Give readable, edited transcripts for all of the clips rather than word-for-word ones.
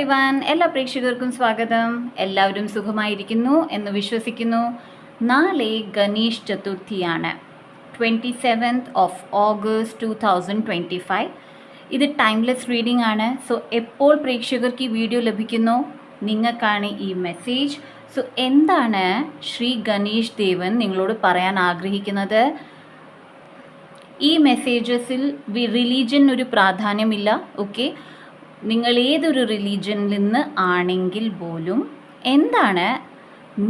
എല്ലാ പ്രേക്ഷകർക്കും സ്വാഗതം. എല്ലാവരും സുഖമായിരിക്കുന്നു എന്ന് വിശ്വസിക്കുന്നു. നാളെ ഗണേഷ് ചതുർത്ഥിയാണ്, 27th ഓഫ് ഓഗസ്റ്റ് 2025. ഇത് ടൈംലെസ് റീഡിംഗ് ആണ്. സോ എപ്പോൾ പ്രേക്ഷകർക്ക് ഈ വീഡിയോ ലഭിക്കുന്നോ നിങ്ങൾക്കാണ് ഈ മെസ്സേജ്. സോ എന്താണ് ശ്രീ ഗണേഷ് ദേവൻ നിങ്ങളോട് പറയാൻ ആഗ്രഹിക്കുന്നത്? ഈ മെസ്സേജസിൽ റിലീജിയനൊരു പ്രാധാന്യമില്ല. ഓക്കെ, നിങ്ങൾ ഏതൊരു റിലീജിയനിൽ നിന്ന് ആണെങ്കിൽ പോലും എന്താണ്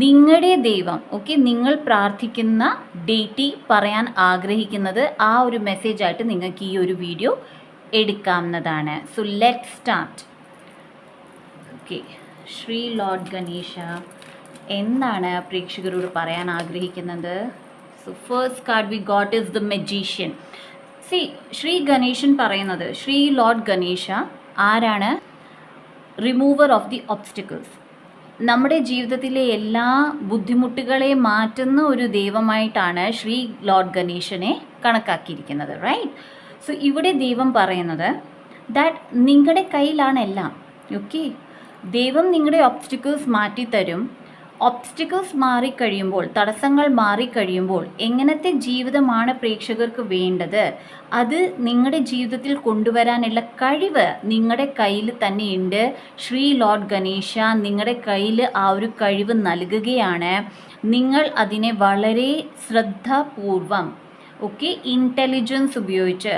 നിങ്ങളുടെ ദൈവം, ഓക്കെ, നിങ്ങൾ പ്രാർത്ഥിക്കുന്ന ഡേറ്റി പറയാൻ ആഗ്രഹിക്കുന്നത്, ആ ഒരു മെസ്സേജായിട്ട് നിങ്ങൾക്ക് ഈ ഒരു വീഡിയോ എടുക്കാവുന്നതാണ്. So let start. Okay, Shri lord Ganesha എന്താണ് പ്രേക്ഷകരോട് പറയാൻ ആഗ്രഹിക്കുന്നത്? So first card we got is the magician. Shri Ganeshan പറയുന്നത്, ശ്രീ ലോർഡ് ഗണേശ ആരാണ്? Remover of the obstacles. നമ്മുടെ ജീവിതത്തിലെ എല്ലാ ബുദ്ധിമുട്ടുകളെ മാറ്റുന്ന ഒരു ദൈവമായിട്ടാണ് ശ്രീ ലോർഡ് ഗണേശനെ കണക്കാക്കിയിരിക്കുന്നത്, റൈറ്റ്? സോ ഇവിടെ ദൈവം പറയുന്നത് ദാറ്റ് നിങ്ങളുടെ കയ്യിലാണ് എല്ലാം. ഓക്കെ, ദൈവം നിങ്ങളുടെ ഒബ്സ്റ്റിക്കിൾസ് മാറ്റിത്തരും. ഒബ്സ്റ്റിക്കിൾസ് മാറിക്കഴിയുമ്പോൾ, തടസ്സങ്ങൾ മാറിക്കഴിയുമ്പോൾ എങ്ങനത്തെ ജീവിതമാണ് പ്രേക്ഷകർക്ക് വേണ്ടത്, അത് നിങ്ങളുടെ ജീവിതത്തിൽ കൊണ്ടുവരാനുള്ള കഴിവ് നിങ്ങളുടെ കയ്യിൽ തന്നെയുണ്ട്. ശ്രീ ലോർഡ് ഗണേശ നിങ്ങളുടെ കയ്യിൽ ആ ഒരു കഴിവ് നൽകുകയാണ്. നിങ്ങൾ അതിനെ വളരെ ശ്രദ്ധാപൂർവം, ഓക്കെ, ഇൻ്റലിജൻസ് ഉപയോഗിച്ച്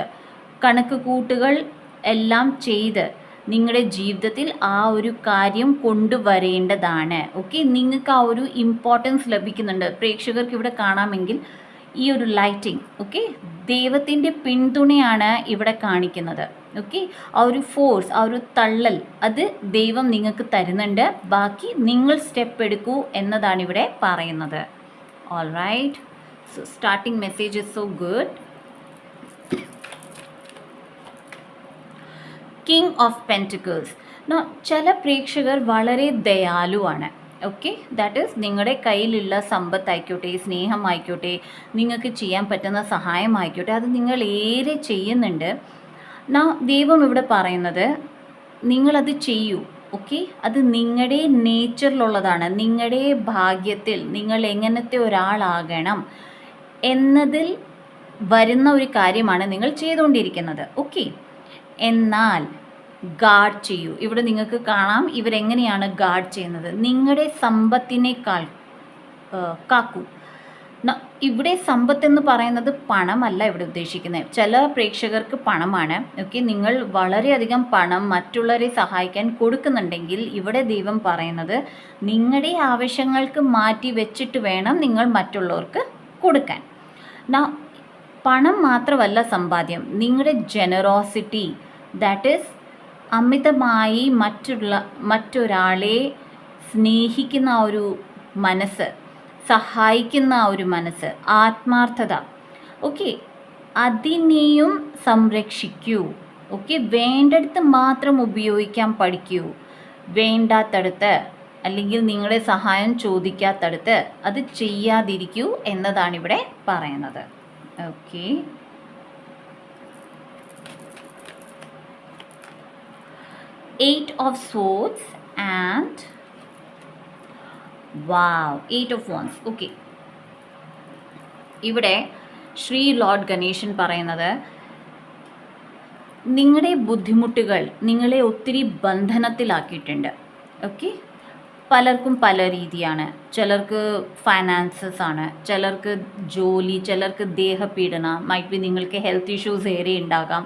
കണക്ക് കൂട്ടുകൾ എല്ലാം ചെയ്ത് നിങ്ങളുടെ ജീവിതത്തിൽ ആ ഒരു കാര്യം കൊണ്ടുവരേണ്ടതാണ്. ഓക്കെ, നിങ്ങൾക്ക് ആ ഒരു ഇമ്പോർട്ടൻസ് ലഭിക്കുന്നുണ്ട്. പ്രേക്ഷകർക്ക് ഇവിടെ കാണാമെങ്കിൽ ഈ ഒരു ലൈറ്റിംഗ്, ഓക്കെ, ദൈവത്തിൻ്റെ പിന്തുണയാണ് ഇവിടെ കാണിക്കുന്നത്. ഓക്കെ, ആ ഒരു ഫോഴ്സ്, ആ ഒരു തള്ളൽ, അത് ദൈവം നിങ്ങൾക്ക് തരുന്നുണ്ട്. ബാക്കി നിങ്ങൾ സ്റ്റെപ്പ് എടുക്കൂ എന്നതാണ് ഇവിടെ പറയുന്നത്. All right, so starting message is so good. King of pentacles. ചില പ്രേക്ഷകർ വളരെ ദയാലുവാണ്. ഓക്കെ, ദാറ്റ് ഈസ് നിങ്ങളുടെ കയ്യിലുള്ള സമ്പത്തായിക്കോട്ടെ, സ്നേഹമായിക്കോട്ടെ, നിങ്ങൾക്ക് ചെയ്യാൻ പറ്റുന്ന സഹായമായിക്കോട്ടെ, അത് നിങ്ങൾ ഏറെ ചെയ്യുന്നുണ്ട്. ദൈവം ഇവിടെ പറയുന്നത് നിങ്ങളത് ചെയ്യൂ. ഓക്കെ, അത് നിങ്ങളുടെ നേച്ചറിലുള്ളതാണ്. നിങ്ങളുടെ ഭാഗ്യത്തിൽ നിങ്ങൾ എങ്ങനത്തെ ഒരാളാകണം എന്നതിൽ വരുന്ന ഒരു കാര്യമാണ് നിങ്ങൾ ചെയ്തുകൊണ്ടിരിക്കുന്നത്. ഓക്കെ, എന്നാൽ ഗാർഡ് ചെയ്യൂ. ഇവിടെ നിങ്ങൾക്ക് കാണാം ഇവരെങ്ങനെയാണ് ഗാർഡ് ചെയ്യുന്നത്. നിങ്ങളുടെ സമ്പത്തിനേക്കാൾ കാക്കൂ. ഇവിടെ സമ്പത്തെന്ന് പറയുന്നത് പണമല്ല ഇവിടെ ഉദ്ദേശിക്കുന്നത്. ചില പ്രേക്ഷകർക്ക് പണമാണ്. ഓക്കെ, നിങ്ങൾ വളരെയധികം പണം മറ്റുള്ളവരെ സഹായിക്കാൻ കൊടുക്കുന്നുണ്ടെങ്കിൽ ഇവിടെ ദൈവം പറയുന്നത് നിങ്ങളുടെ ആവശ്യങ്ങൾക്ക് മാറ്റി വെച്ചിട്ട് വേണം നിങ്ങൾ മറ്റുള്ളവർക്ക് കൊടുക്കാൻ. പണം മാത്രമല്ല സമ്പാദ്യം, നിങ്ങളുടെ ജനറോസിറ്റി, ദാറ്റ് ഈസ് അമിതമായി മറ്റൊരാളെ സ്നേഹിക്കുന്ന ആ ഒരു മനസ്സ്, സഹായിക്കുന്ന ആ ഒരു മനസ്സ്, ആത്മാർത്ഥത, ഓക്കെ, അതിനെയും സംരക്ഷിക്കൂ. ഓക്കെ, വേണ്ടടുത്ത് മാത്രം ഉപയോഗിക്കാൻ പഠിക്കൂ. വേണ്ടാത്തടുത്ത് അല്ലെങ്കിൽ നിങ്ങളുടെ സഹായം ചോദിക്കാത്തടുത്ത് അത് ചെയ്യാതിരിക്കൂ എന്നതാണ് ഇവിടെ പറയുന്നത്. Okay, Eight of Swords and wow, Eight of Wands. Okay, ഇവിടെ ശ്രീ ലോർഡ് ഗണേശൻ പറയുന്നത് നിങ്ങളുടെ ബുദ്ധിമുട്ടുകൾ നിങ്ങളെ ഒത്തിരി ബന്ധനത്തിലാക്കിയിട്ടുണ്ട്. ഓക്കെ, പലർക്കും പല രീതിയാണ്. ചിലർക്ക് ഫൈനാൻസസ് ആണ്, ചിലർക്ക് ജോലി, ചിലർക്ക് ദേഹപീഡനം, മൈറ്റ് ബി നിങ്ങൾക്ക് ഹെൽത്ത് ഇഷ്യൂസ് ഏറെ ഉണ്ടാകാം.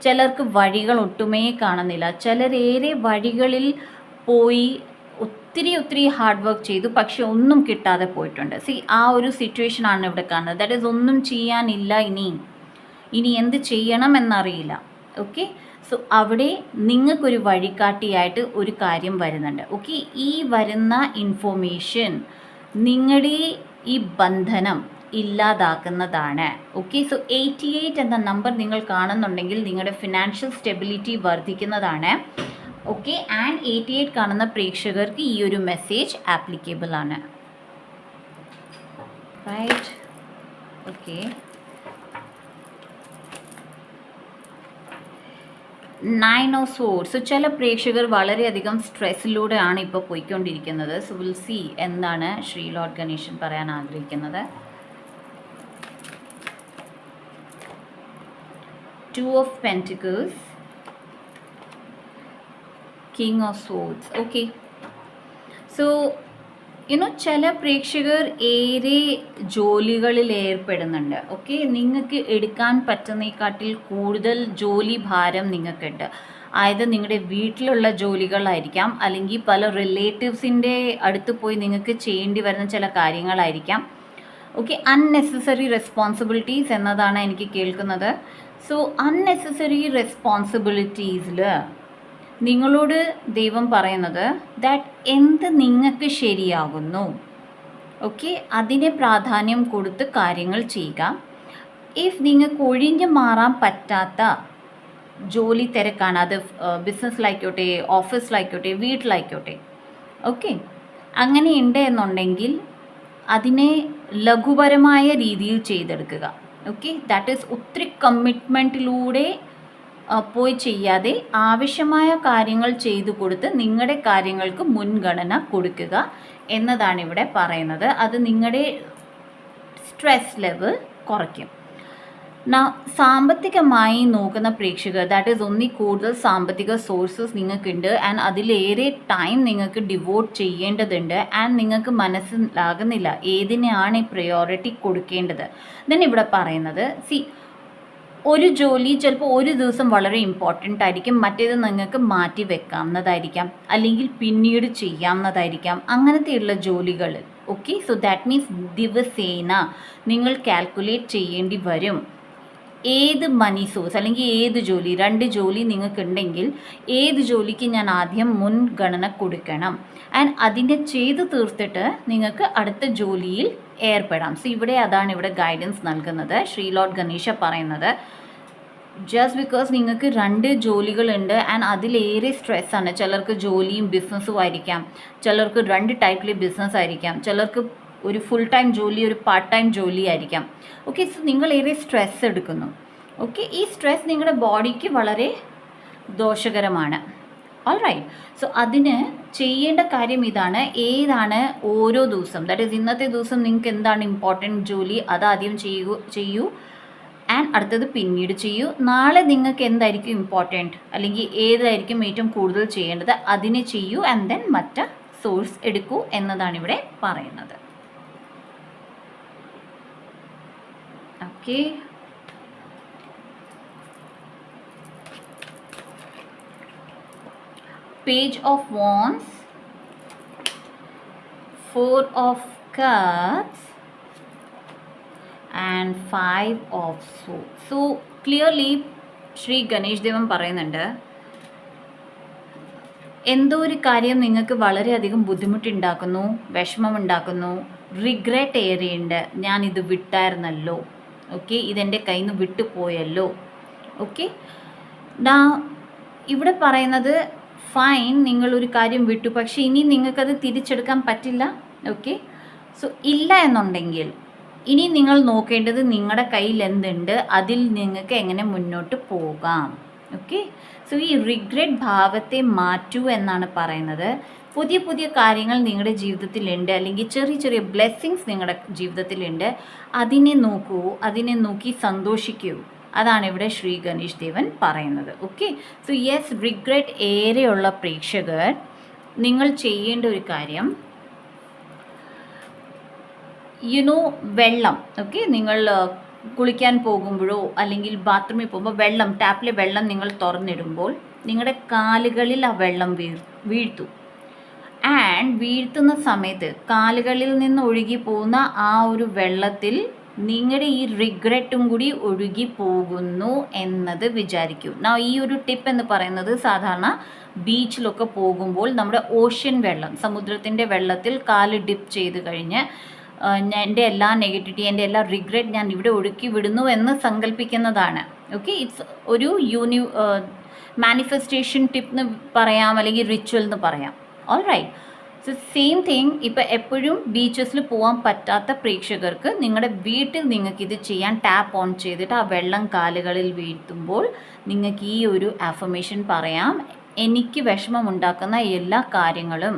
ചിലർക്ക് വഴികൾ ഒട്ടുമേ കാണുന്നില്ല. ചിലരേറെ വഴികളിൽ പോയി ഒത്തിരി ഹാർഡ് വർക്ക് ചെയ്തു, പക്ഷെ ഒന്നും കിട്ടാതെ പോയിട്ടുണ്ട്. ആ ഒരു സിറ്റുവേഷനാണ് ഇവിടെ കാണുന്നത്. ദാറ്റ് ഈസ് ഒന്നും ചെയ്യാനില്ല, ഇനി എന്ത് ചെയ്യണം എന്നറിയില്ല. ഓക്കെ, സോ അവിടെ നിങ്ങൾക്കൊരു വഴികാട്ടിയായിട്ട് ഒരു കാര്യം വരുന്നുണ്ട്. ഓക്കെ, ഈ വരുന്ന ഇൻഫോർമേഷൻ നിങ്ങളുടെ ഈ ബന്ധനം ഇല്ലാതാക്കുന്നതാണ്. ഓക്കെ, സോ 88 എന്ന നമ്പർ നിങ്ങൾ കാണുന്നുണ്ടെങ്കിൽ നിങ്ങളുടെ ഫിനാൻഷ്യൽ സ്റ്റെബിലിറ്റി വർദ്ധിക്കുന്നതാണ്. ഓക്കെ, ആൻഡ് 88 കാണുന്ന പ്രേക്ഷകർക്ക് ഈ ഒരു മെസ്സേജ് ആപ്ലിക്കബിൾ ആണ്. Right, okay, 9 of swords. So ചില പ്രേക്ഷകർ വളരെയധികം സ്ട്രെസ്സിലൂടെയാണ് ഇപ്പോൾ പോയിക്കൊണ്ടിരിക്കുന്നത്. സോ വിൽ സി എന്താണ് ശ്രീ ലോർഡ് ഗണേശൻ പറയാൻ ആഗ്രഹിക്കുന്നത്. 2 of pentacles, king of swords. Okay, so ചില പ്രേക്ഷകർ ഏറെ ജോലികളിൽ ഏർപ്പെടുന്നുണ്ട്. ഓക്കെ, നിങ്ങൾക്ക് എടുക്കാൻ പറ്റുന്നതിനെക്കാട്ടിൽ കൂടുതൽ ജോലി ഭാരം നിങ്ങൾക്കുണ്ട്. അതായത് നിങ്ങളുടെ വീട്ടിലുള്ള ജോലികളായിരിക്കാം, അല്ലെങ്കിൽ പല റിലേറ്റീവ്സിൻ്റെ അടുത്ത് പോയി നിങ്ങൾക്ക് ചെയ്യേണ്ടി വരുന്ന ചില കാര്യങ്ങളായിരിക്കാം. ഓക്കെ, അൺനെസസറി റെസ്പോൺസിബിലിറ്റീസ് എന്നതാണ് എനിക്ക് കേൾക്കുന്നത്. സോ അൺനെസസറി റെസ്പോൺസിബിലിറ്റീസിൽ നിങ്ങളോട് ദൈവം പറയുന്നത് ദാറ്റ് എന്ത് നിങ്ങൾക്ക് ശരിയാകുന്നു, ഓക്കെ, അതിനെ പ്രാധാന്യം കൊടുത്ത് കാര്യങ്ങൾ ചെയ്യുക. ഇഫ് നിങ്ങൾക്ക് ഒഴിഞ്ഞു മാറാൻ പറ്റാത്ത ജോലി തിരക്കാണ്, അത് ബിസിനസ്സിലായിക്കോട്ടെ, ഓഫീസിലായിക്കോട്ടെ, വീട്ടിലായിക്കോട്ടെ, ഓക്കെ, അങ്ങനെ ഉണ്ട് എന്നുണ്ടെങ്കിൽ അതിനെ ലഘുപരമായ രീതിയിൽ ചെയ്തെടുക്കുക. ഓക്കെ, ദാറ്റ് ഈസ് ഒത്തിരി കമ്മിറ്റ്മെൻറ്റിലൂടെ പോയി ചെയ്യാതെ ആവശ്യമായ കാര്യങ്ങൾ ചെയ്തു കൊടുത്ത് നിങ്ങളുടെ കാര്യങ്ങൾക്ക് മുൻഗണന കൊടുക്കുക എന്നതാണ് ഇവിടെ പറയുന്നത്. അത് നിങ്ങളുടെ സ്ട്രെസ് ലെവൽ കുറയ്ക്കും. സാമ്പത്തികമായി നോക്കുന്ന പ്രേക്ഷകർ, ദാറ്റ് ഈസ് ഒന്നി കൂടുതൽ സാമ്പത്തിക സോഴ്സസ് നിങ്ങൾക്കുണ്ട് ആൻഡ് അതിലേറെ ടൈം നിങ്ങൾക്ക് ഡിവോട്ട് ചെയ്യേണ്ടതുണ്ട് ആൻഡ് നിങ്ങൾക്ക് മനസ്സിലാകുന്നില്ല ഏതിനെയാണ് പ്രയോറിറ്റി കൊടുക്കേണ്ടത്. ദെൻ ഇവിടെ പറയുന്നത് ഒരു ജോലി ചിലപ്പോൾ ഒരു ദിവസം വളരെ ഇമ്പോർട്ടൻ്റ് ആയിരിക്കും, മറ്റേത് നിങ്ങൾക്ക് മാറ്റി വെക്കാവുന്നതായിരിക്കാം, അല്ലെങ്കിൽ പിന്നീട് ചെയ്യാവുന്നതായിരിക്കാം, അങ്ങനത്തെയുള്ള ജോലികൾ. ഓക്കെ, സോ ദാറ്റ് മീൻസ് ദിവസേന നിങ്ങൾ കാൽക്കുലേറ്റ് ചെയ്യേണ്ടി വരും ഏത് മണി സോഴ്സ് അല്ലെങ്കിൽ ഏത് ജോലി, 2 ജോലി നിങ്ങൾക്കുണ്ടെങ്കിൽ ഏത് ജോലിക്ക് ഞാൻ ആദ്യം മുൻഗണന കൊടുക്കണം ആൻഡ് അതിനെ ചെയ്ത് തീർത്തിട്ട് നിങ്ങൾക്ക് അടുത്ത ജോലിയിൽ ഏർപ്പെടാം. സോ അതാണ് ഇവിടെ ഗൈഡൻസ് നൽകുന്നത് ശ്രീ ലോർഡ് ഗണേശ പറയുന്നത്. ജസ്റ്റ് ബിക്കോസ് നിങ്ങൾക്ക് 2 ജോലികളുണ്ട് ആൻഡ് അതിലേറെ സ്ട്രെസ്സാണ്. ചിലർക്ക് ജോലിയും ബിസിനസ്സും ആയിരിക്കാം, ചിലർക്ക് 2 ടൈപ്പിലെ ബിസിനസ് ആയിരിക്കാം, ചിലർക്ക് ഒരു ഫുൾ ടൈം ജോലി, ഒരു പാർട്ട് ടൈം ജോലി ആയിരിക്കാം. ഓക്കെ, സോ നിങ്ങളേറെ സ്ട്രെസ് എടുക്കുന്നു. ഓക്കെ, ഈ സ്ട്രെസ് നിങ്ങളുടെ ബോഡിക്ക് വളരെ ദോഷകരമാണ്. ഓൾ റൈറ്റ്, സോ അതിന് ചെയ്യേണ്ട കാര്യം ഇതാണ്. ഏതാണ് ഓരോ ദിവസം, ദാറ്റ് ഈസ് ഇന്നത്തെ ദിവസം നിങ്ങൾക്ക് എന്താണ് ഇമ്പോർട്ടൻറ്റ് ജോലി അതാദ്യം ചെയ്യൂ ആൻഡ് അടുത്തത് പിന്നീട് ചെയ്യൂ. നാളെ നിങ്ങൾക്ക് എന്തായിരിക്കും ഇമ്പോർട്ടൻറ്റ് അല്ലെങ്കിൽ ഏതായിരിക്കും ഏറ്റവും കൂടുതൽ ചെയ്യേണ്ടത് അതിനെ ചെയ്യൂ ആൻഡ് ദെൻ മറ്റ് സോഴ്സ് എടുക്കൂ എന്നതാണ് ഇവിടെ പറയുന്നത്. Okay, Page of Wands, 4 of Cups and 5 of Swords. So clearly Shri Ganesh ദേവൻ പറയുന്നുണ്ട്, എന്തോ ഒരു കാര്യം നിങ്ങൾക്ക് വളരെയധികം ബുദ്ധിമുട്ടുണ്ടാക്കുന്നു, വിഷമമുണ്ടാക്കുന്നു, റിഗ്രറ്റ് ഏറിയുണ്ട്, ഞാനിത് വിട്ടായിരുന്നല്ലോ, ഓക്കെ, ഇതെൻ്റെ കയ്യിൽ നിന്ന് വിട്ടുപോയല്ലോ. ഓക്കെ, ഇവിടെ പറയുന്നത് ഫൈൻ, നിങ്ങളൊരു കാര്യം വിട്ടു, പക്ഷേ ഇനി നിങ്ങൾക്കത് തിരിച്ചെടുക്കാൻ പറ്റില്ല. ഓക്കെ, സോ ഇല്ല എന്നുണ്ടെങ്കിൽ ഇനി നിങ്ങൾ നോക്കേണ്ടത് നിങ്ങളുടെ കയ്യിൽ എന്തുണ്ട്, അതിൽ നിങ്ങൾക്ക് എങ്ങനെ മുന്നോട്ട് പോകാം. ഓക്കെ, സോ ഈ റിഗ്രറ്റ് ഭാവത്തെ മാറ്റൂ എന്നാണ് പറയുന്നത്. പുതിയ പുതിയ കാര്യങ്ങൾ നിങ്ങളുടെ ജീവിതത്തിലുണ്ട്, അല്ലെങ്കിൽ ചെറിയ ചെറിയ ബ്ലെസ്സിങ്സ് നിങ്ങളുടെ ജീവിതത്തിലുണ്ട്, അതിനെ നോക്കൂ, അതിനെ നോക്കി സന്തോഷിക്കൂ. അതാണ് ഇവിടെ ശ്രീ ഗണേഷ് ദേവൻ പറയുന്നത്. ഓക്കെ, സോ യെസ്, റിഗ്രറ്റ് ഏറെയുള്ള പ്രേക്ഷകർ നിങ്ങൾ ചെയ്യേണ്ട ഒരു കാര്യം, വെള്ളം, ഓക്കെ, നിങ്ങൾ കുളിക്കാൻ പോകുമ്പോഴോ അല്ലെങ്കിൽ ബാത്റൂമിൽ പോകുമ്പോൾ വെള്ളം, ടാപ്പിലെ വെള്ളം നിങ്ങൾ തുറന്നിടുമ്പോൾ നിങ്ങളുടെ കാലുകളിൽ ആ വെള്ളം വീഴ്ത്തു. ആൻഡ് വീഴ്ത്തുന്ന സമയത്ത് കാലുകളിൽ നിന്ന് ഒഴുകി പോകുന്ന ആ ഒരു വെള്ളത്തിൽ നിങ്ങളുടെ ഈ റിഗ്രറ്റും കൂടി ഒഴുകി പോകുന്നു എന്നത് വിചാരിക്കൂ. ഈ ഒരു ടിപ്പ് എന്ന് പറയുന്നത് സാധാരണ ബീച്ചിലൊക്കെ പോകുമ്പോൾ നമ്മുടെ ഓഷ്യൻ വെള്ളം, സമുദ്രത്തിൻ്റെ വെള്ളത്തിൽ കാല് ഡിപ്പ് ചെയ്ത് കഴിഞ്ഞ് എൻ്റെ എല്ലാ നെഗറ്റിവിറ്റി, എൻ്റെ എല്ലാ റിഗ്രറ്റ് ഞാൻ ഇവിടെ ഒഴുക്കി വിടുന്നു എന്ന് സങ്കല്പിക്കുന്നതാണ്. ഓക്കെ, ഇറ്റ്സ് ഒരു മാനിഫെസ്റ്റേഷൻ ടിപ്പ് എന്ന് പറയാം, അല്ലെങ്കിൽ റിച്വൽ എന്ന് പറയാം. All right, so same thing, ഇപ്പം എപ്പോഴും ബീച്ചസിൽ പോകാൻ പറ്റാത്ത പ്രേക്ഷകർക്ക് നിങ്ങളുടെ വീട്ടിൽ നിങ്ങൾക്ക് ഇത് ചെയ്യാൻ ടാപ്പ് ഓൺ ചെയ്തിട്ട് ആ വെള്ളം കാലുകളിൽ വീഴ്ത്തുമ്പോൾ നിങ്ങൾക്ക് ഈ ഒരു അഫർമേഷൻ പറയാം. എനിക്ക് വിഷമമുണ്ടാക്കുന്ന എല്ലാ കാര്യങ്ങളും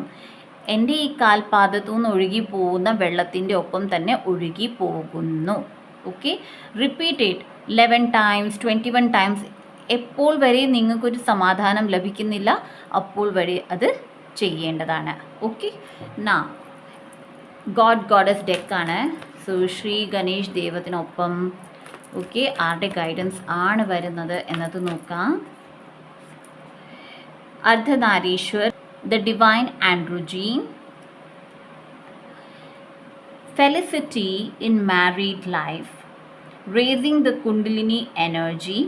എൻ്റെ ഈ കാൽപാദത്തു നിന്ന് ഒഴുകി പോകുന്ന വെള്ളത്തിൻ്റെ ഒപ്പം തന്നെ ഒഴുകി പോകുന്നു. Okay, repeat it 11 times 21 times. എപ്പോൾ വരെ നിങ്ങൾക്കൊരു സമാധാനം ലഭിക്കുന്നില്ല അപ്പോൾ വരെ അത് ചെയ്യേണ്ടതാണ്. ഓക്കെ, നാ ഗോഡസ് ഡെക്കാണ്. സോ ശ്രീ ഗണേഷ് ദൈവത്തിനൊപ്പം ഓക്കെ ആരുടെ ഗൈഡൻസ് ആണ് വരുന്നത് എന്നത് നോക്കാം. Ardhanarishwar, the divine androgyne, felicity in married life, raising the kundalini energy,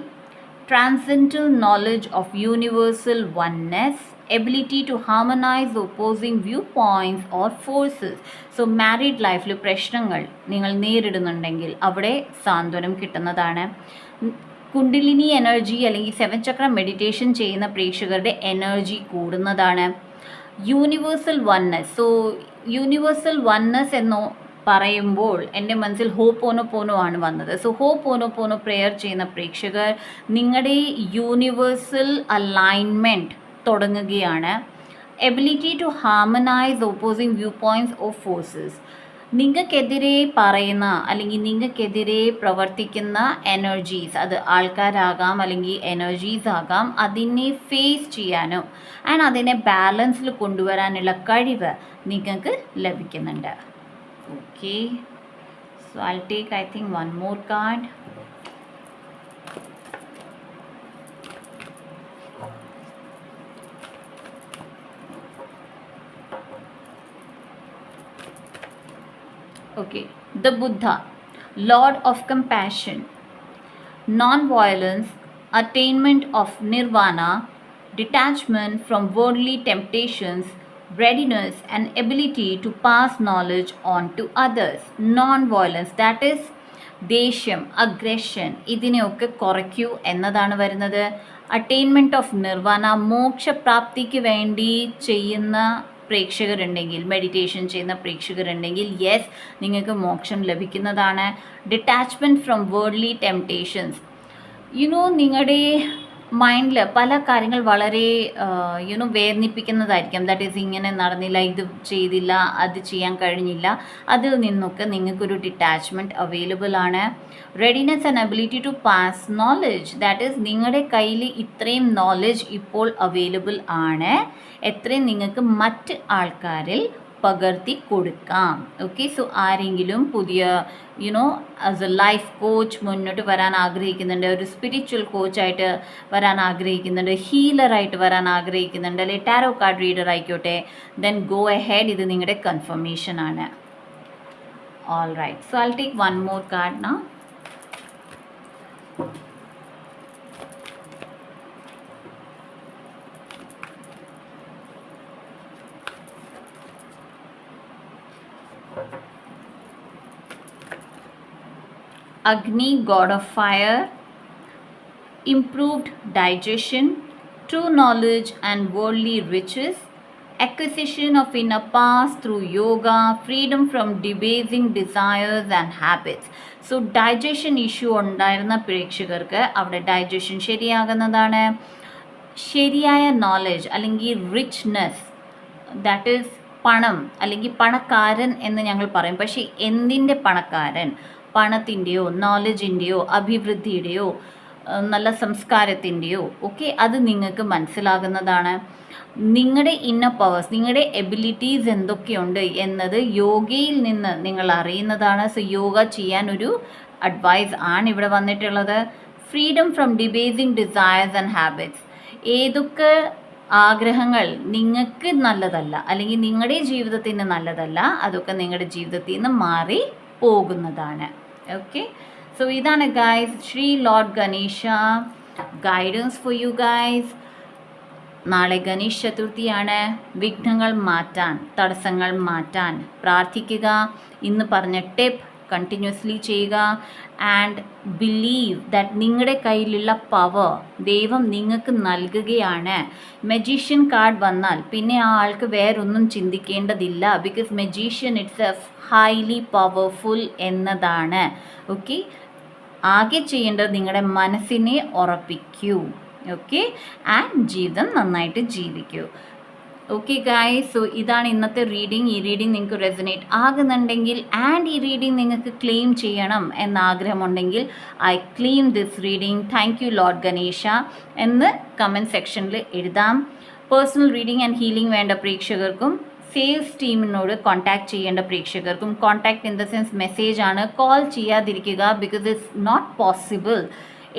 transcendental knowledge of universal oneness, ability to harmonize opposing viewpoints or forces. So married ലൈഫിൽ പ്രശ്നങ്ങൾ നിങ്ങൾ നേരിടുന്നുണ്ടെങ്കിൽ അവിടെ സാന്ത്വനം കിട്ടുന്നതാണ്. കുണ്ടലിനി എനർജി അല്ലെങ്കിൽ 7 ചക്ര മെഡിറ്റേഷൻ ചെയ്യുന്ന പ്രേക്ഷകരുടെ എനർജി കൂടുന്നതാണ്. Universal oneness. So universal oneness എന്നോ പറയുമ്പോൾ എൻ്റെ മനസ്സിൽ ഹോപ്പോനോപോനോ ആണ് വന്നത്. സോ ഹോപ്പോനോപോനോ പ്രെയർ ചെയ്യുന്ന പ്രേക്ഷകർ നിങ്ങളുടെ യൂണിവേഴ്സൽ അലൈൻമെൻറ്റ് തുടങ്ങുകയാണ്. Ability to harmonise opposing view points of forces. നിങ്ങൾക്കെതിരെ പറയുന്ന അല്ലെങ്കിൽ നിങ്ങൾക്കെതിരെ പ്രവർത്തിക്കുന്ന എനർജീസ്, അത് ആൾക്കാരാകാം അല്ലെങ്കിൽ എനർജീസ് ആകാം, അതിനെ ഫേസ് ചെയ്യാനും ആൻഡ് അതിനെ ബാലൻസിൽ കൊണ്ടുവരാനുള്ള കഴിവ് നിങ്ങൾക്ക് ലഭിക്കുന്നുണ്ട്. Okay, so I'll take I think one more card. Okay, the Buddha, Lord of Compassion, non-violence, attainment of nirvana, detachment from worldly temptations, readiness and ability to pass knowledge on to others. Non-violence, that is ദേഷ്യം, aggression, ഇതിനെയൊക്കെ കുറയ്ക്കൂ എന്നതാണ് വരുന്നത്. Attainment of nirvana, മോക്ഷപ്രാപ്തിക്ക് വേണ്ടി ചെയ്യുന്ന പ്രേക്ഷകരുണ്ടെങ്കിൽ, meditation ചെയ്യുന്ന പ്രേക്ഷകരുണ്ടെങ്കിൽ yes, നിങ്ങൾക്ക് മോക്ഷം ലഭിക്കുന്നതാണ്. Detachment from worldly temptations. നിങ്ങളുടെ മൈൻഡിൽ പല കാര്യങ്ങൾ വളരെ വേദനിപ്പിക്കുന്നതായിരിക്കും. ദാറ്റ് ഈസ് ഇങ്ങനെ നടന്നില്ല, ഇത് ചെയ്തില്ല, അത് ചെയ്യാൻ കഴിഞ്ഞില്ല. അതിൽ നിന്നൊക്കെ നിങ്ങൾക്കൊരു ഡിറ്റാച്ച്മെൻറ്റ് അവൈലബിൾ ആണ്. Readiness and ability to pass knowledge, that is നിങ്ങളുടെ കയ്യിൽ ഇത്രയും നോളജ് ഇപ്പോൾ അവൈലബിൾ ആണ്, എത്രയും നിങ്ങൾക്ക് മറ്റ് ആൾക്കാരിൽ പകർത്തി കൊടുക്കാം. ഓക്കെ, സോ ആരെങ്കിലും പുതിയ ആസ് എ ലൈഫ് കോച്ച് മുന്നോട്ട് വരാൻ ആഗ്രഹിക്കുന്നുണ്ട്, ഒരു സ്പിരിച്വൽ കോച്ചായിട്ട് വരാൻ ആഗ്രഹിക്കുന്നുണ്ട്, ഹീലറായിട്ട് വരാൻ ആഗ്രഹിക്കുന്നുണ്ട്, അല്ലെങ്കിൽ ടാരോ കാർഡ് റീഡർ ആയിക്കോട്ടെ, ദെൻ ഗോ എഹെഡ്. ഇത് നിങ്ങളുടെ കൺഫർമേഷൻ ആണ്. All right, so I take one more card now. Agni, god of fire, improved digestion, true knowledge and worldly riches, acquisition of inner path through yoga, freedom from debasing desires and habits. So digestion issue ഉണ്ടായിരുന്ന പ്രേക്ഷകർക്ക് അവിടെ digestion ശരിയാകുന്നതാണ്. ശരിയായ knowledge അല്ലെങ്കിൽ richness, that is പണം അല്ലെങ്കിൽ പണക്കാരൻ എന്ന് ഞങ്ങൾ പറയും. പക്ഷേ എന്തിൻ്റെ പണക്കാരൻ? പണത്തിൻ്റെയോ നോളജിൻ്റെയോ അഭിവൃദ്ധിയുടെയോ നല്ല സംസ്കാരത്തിൻ്റെയോ ഒക്കെ അത് നിങ്ങൾക്ക് മനസ്സിലാകുന്നതാണ്. നിങ്ങളുടെ ഇന്നർ പവേഴ്സ്, നിങ്ങളുടെ എബിലിറ്റീസ് എന്തൊക്കെയുണ്ട് എന്നത് യോഗയിൽ നിന്ന് നിങ്ങൾ അറിയുന്നതാണ്. സോ യോഗ ചെയ്യാൻ ഒരു അഡ്വൈസ് ആണ് ഇവിടെ വന്നിട്ടുള്ളത്. Freedom from debasing desires and habits. ഏതൊക്കെ ആഗ്രഹങ്ങൾ നിങ്ങൾക്ക് നല്ലതല്ല അല്ലെങ്കിൽ നിങ്ങളുടെ ജീവിതത്തിന് നല്ലതല്ല, അതൊക്കെ നിങ്ങളുടെ ജീവിതത്തിൽ നിന്ന് മാറി പോകുന്നതാണ്. ഓക്കെ, സോ ഇതാണ് guys Shri lord Ganesha guidance for you guys. നാളെ ഗണേശ് ചതുർത്ഥിയാണ്. വിഘ്നങ്ങൾ മാറ്റാൻ, തടസ്സങ്ങൾ മാറ്റാൻ പ്രാർത്ഥിക്കുക. ഇന്ന് പറഞ്ഞ ടിപ്പ് കണ്ടിന്യൂസ്ലി ചെയ്യുക. ആൻഡ് ബിലീവ് ദാറ്റ് നിങ്ങളുടെ കയ്യിലുള്ള പവർ ദൈവം നിങ്ങൾക്ക് നൽകുകയാണ്. മജീഷ്യൻ കാർഡ് വന്നാൽ പിന്നെ ആ ആൾക്ക് വേറൊന്നും ചിന്തിക്കേണ്ടതില്ല. Because magician itself highly powerful എന്നതാണ്. ഓക്കെ, ആകെ ചെയ്യേണ്ടത് നിങ്ങളുടെ മനസ്സിനെ ഉറപ്പിക്കൂ. ഓക്കെ, ആൻഡ് ജീവിതം നന്നായിട്ട് ജീവിക്കൂ. ഓക്കെ ഗായ്സ്, സോ ഇതാണ് ഇന്നത്തെ റീഡിങ്. ഈ റീഡിങ് നിങ്ങൾക്ക് റെസനേറ്റ് ആകുന്നുണ്ടെങ്കിൽ ആൻഡ് ഈ റീഡിങ് നിങ്ങൾക്ക് ക്ലെയിം ചെയ്യണം എന്നാഗ്രഹമുണ്ടെങ്കിൽ I claim this reading, thank you lord Ganesha എന്ന് കമൻറ്റ് സെക്ഷനിൽ എഴുതാം. പേഴ്സണൽ റീഡിങ് ആൻഡ് ഹീലിംഗ് വേണ്ട പ്രേക്ഷകർക്കും സെയിൽസ് ടീമിനോട് കോൺടാക്ട് ചെയ്യേണ്ട പ്രേക്ഷകർക്കും, contact in the sense message ആണ്, കോൾ ചെയ്യാതിരിക്കുക. ബിക്കോസ് ഇറ്റ്സ് നോട്ട് പോസിബിൾ,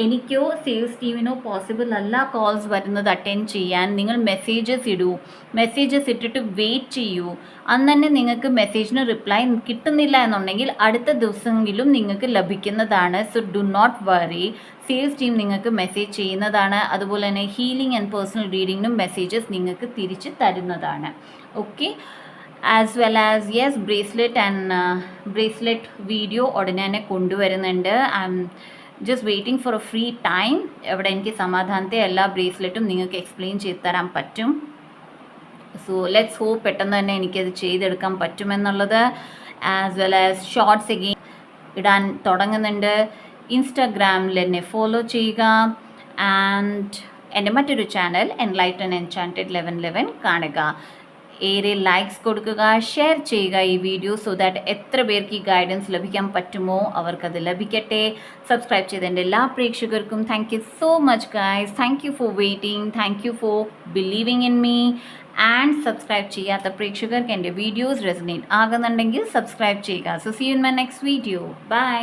എനിക്കോ സെയിൽസ് ടീമിനോ പോസിബിൾ അല്ല കോൾസ് വരുന്നത് അറ്റൻഡ് ചെയ്യാൻ. നിങ്ങൾ മെസ്സേജസ് ഇടൂ, മെസ്സേജസ് ഇട്ടിട്ട് വെയിറ്റ് ചെയ്യൂ. അന്ന് തന്നെ നിങ്ങൾക്ക് മെസ്സേജിന് റിപ്ലൈ കിട്ടുന്നില്ല എന്നുണ്ടെങ്കിൽ അടുത്ത ദിവസമെങ്കിലും നിങ്ങൾക്ക് ലഭിക്കുന്നതാണ്. So do not worry, sales team നിങ്ങൾക്ക് മെസ്സേജ് ചെയ്യുന്നതാണ്. അതുപോലെ തന്നെ ഹീലിംഗ് ആൻഡ് പേഴ്സണൽ റീഡിങ്ങിനും മെസ്സേജസ് നിങ്ങൾക്ക് തിരിച്ച് തരുന്നതാണ്. Okay, as well as yes bracelet video ഉടനെ തന്നെ കൊണ്ടുവരുന്നുണ്ട്. I'm just waiting for a free time. എവിടെ എനിക്ക് സമാധാനത്തെ എല്ലാ ബ്രേസ്ലെറ്റും നിങ്ങൾക്ക് എക്സ്പ്ലെയിൻ ചെയ്ത് തരാൻ പറ്റും. സോ ലെറ്റ്സ് ഹോപ്പ് പെട്ടെന്ന് തന്നെ എനിക്കത് ചെയ്തെടുക്കാൻ പറ്റുമെന്നുള്ളത്. As well as shorts again ഇടാൻ തുടങ്ങുന്നുണ്ട്. ഇൻസ്റ്റാഗ്രാമിൽ എന്നെ ഫോളോ ചെയ്യുക. ആൻഡ് എൻ്റെ മറ്റൊരു ചാനൽ എൻലൈറ്റൻ എൻചാൻറ്റഡ് 1111 കാണുക. ഏറെ ലൈക്സ് കൊടുക്കുക, ഷെയർ ചെയ്യുക ഈ വീഡിയോ, സോ ദാറ്റ് എത്ര പേർക്ക് ഈ ഗൈഡൻസ് ലഭിക്കാൻ പറ്റുമോ അവർക്കത് ലഭിക്കട്ടെ. സബ്സ്ക്രൈബ് ചെയ്ത എൻ്റെ എല്ലാ പ്രേക്ഷകർക്കും thank you so much guys. Thank you for waiting, thank you for believing in me. And subscribe ചെയ്യാത്ത പ്രേക്ഷകർക്ക് എൻ്റെ വീഡിയോസ് റെസനേറ്റ് ആകുന്നുണ്ടെങ്കിൽ സബ്സ്ക്രൈബ് ചെയ്യുക. So see you in my next video. By.